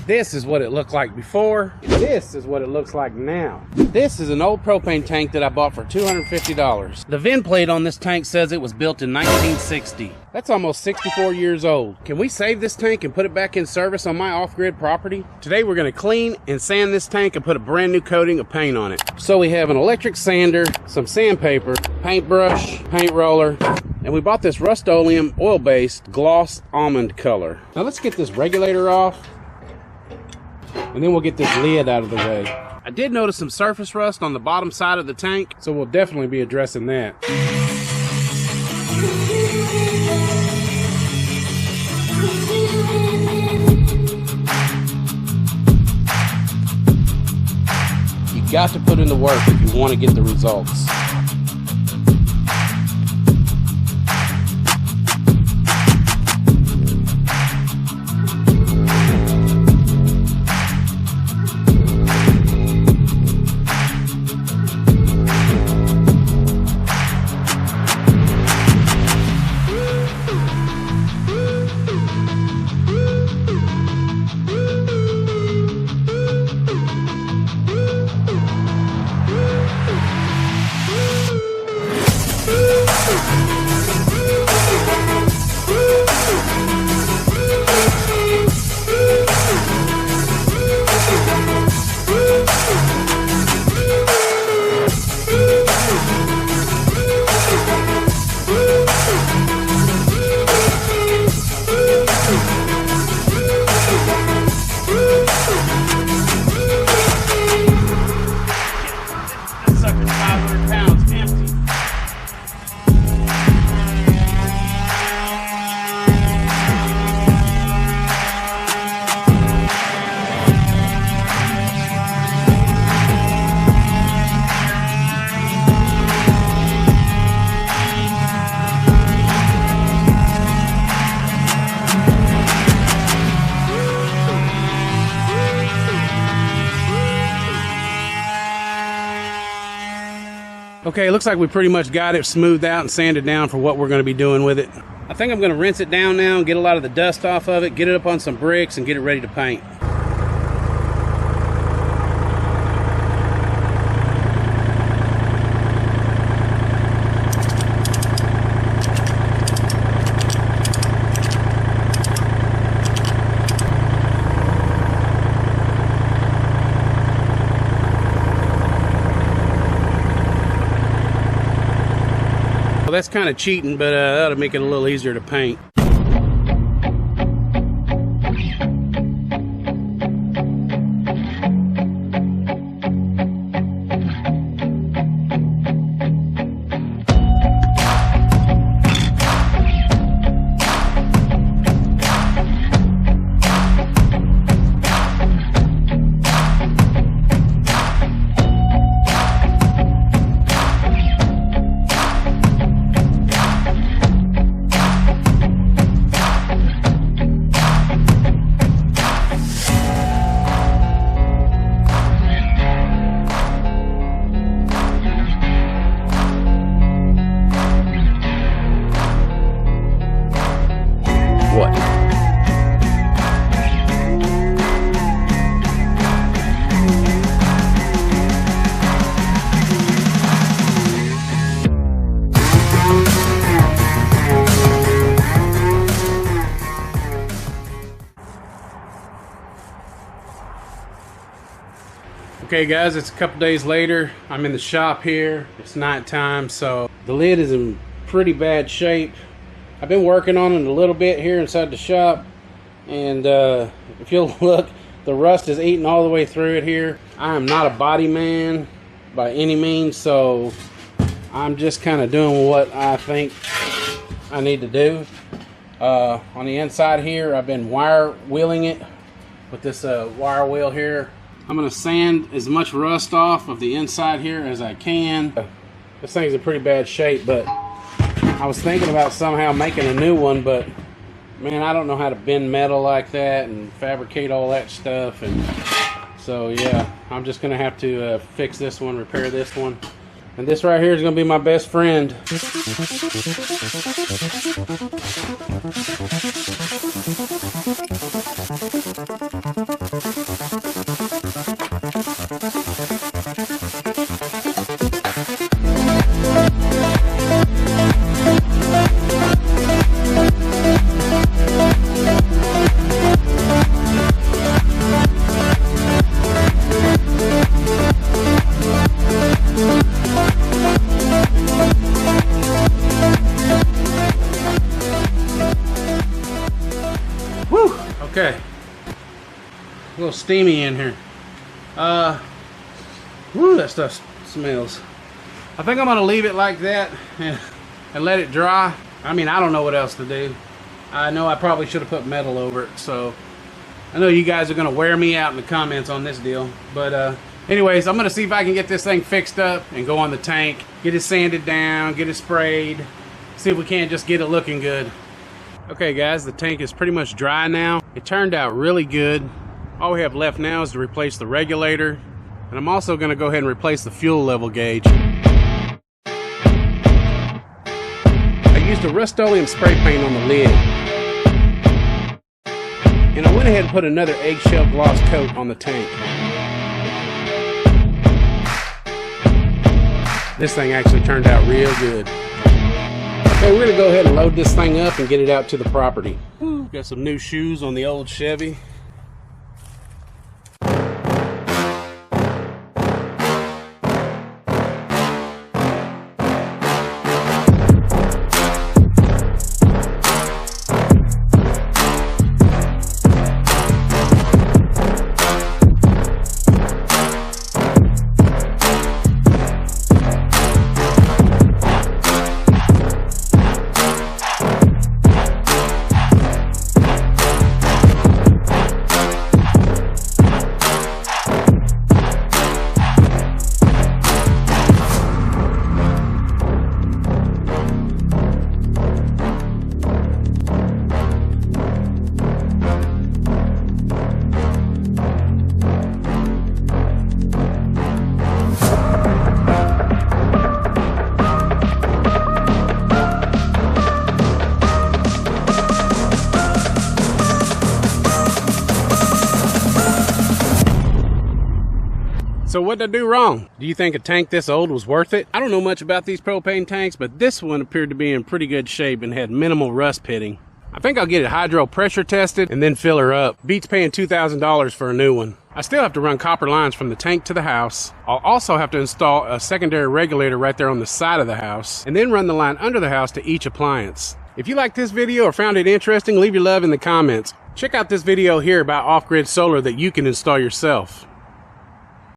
This is what it looked like before. This is what it looks like now. This is an old propane tank that I bought for $250. The VIN plate on this tank says it was built in 1960. That's almost 64 years old. Can we save this tank and put it back in service on my off-grid property? Today we're gonna clean and sand this tank and put a brand new coating of paint on it. So we have an electric sander, some sandpaper, paintbrush, paint roller, and we bought this rust-oleum oil-based gloss almond color. Now let's get this regulator off, and then we'll get this lid out of the way. I did notice some surface rust on the bottom side of the tank, so we'll definitely be addressing that. You got to put in the work if you want to get the results. Okay, it looks like we pretty much got it smoothed out and sanded down for what we're going to be doing with it. I think I'm going to rinse it down now and get a lot of the dust off of it, get it up on some bricks, and get it ready to paint. Well, that's kind of cheating, but that'll make it a little easier to paint. Okay guys, it's a couple days later. I'm in the shop here. It's nighttime, so the lid is in pretty bad shape. I've been working on it a little bit here inside the shop, and if you'll look, the rust is eating all the way through it here. I am not a body man by any means, so I'm just kind of doing what I think I need to do. On the inside here, I've been wire wheeling it with this wire wheel here. I'm going to sand as much rust off of the inside here as I can. This thing's in pretty bad shape, but I was thinking about somehow making a new one, but man, I don't know how to bend metal like that and fabricate all that stuff. And so yeah, I'm just going to have to fix this one, repair this one. And this right here is going to be my best friend. A little steamy in here. Woo, that stuff smells. I think I'm gonna leave it like that and let it dry. I mean, I don't know what else to do. I know I probably should have put metal over it, so I know you guys are gonna wear me out in the comments on this deal. But anyways, I'm gonna see if I can get this thing fixed up and go on the tank, get it sanded down, get it sprayed, see if we can't just get it looking good. Okay guys, the tank is pretty much dry now. It turned out really good. All we have left now is to replace the regulator, and I'm also gonna go ahead and replace the fuel level gauge. I used a rust-oleum spray paint on the lid, and I went ahead and put another eggshell gloss coat on the tank. This thing actually turned out real good. Okay, we're gonna go ahead and load this thing up and get it out to the property. Got some new shoes on the old Chevy. So what did I do wrong? Do you think a tank this old was worth it? I don't know much about these propane tanks, but this one appeared to be in pretty good shape and had minimal rust pitting. I think I'll get it hydro pressure tested and then fill her up. Beats paying $2,000 for a new one. I still have to run copper lines from the tank to the house. I'll also have to install a secondary regulator right there on the side of the house, and then run the line under the house to each appliance. If you liked this video or found it interesting, leave your love in the comments. Check out this video here about off-grid solar that you can install yourself.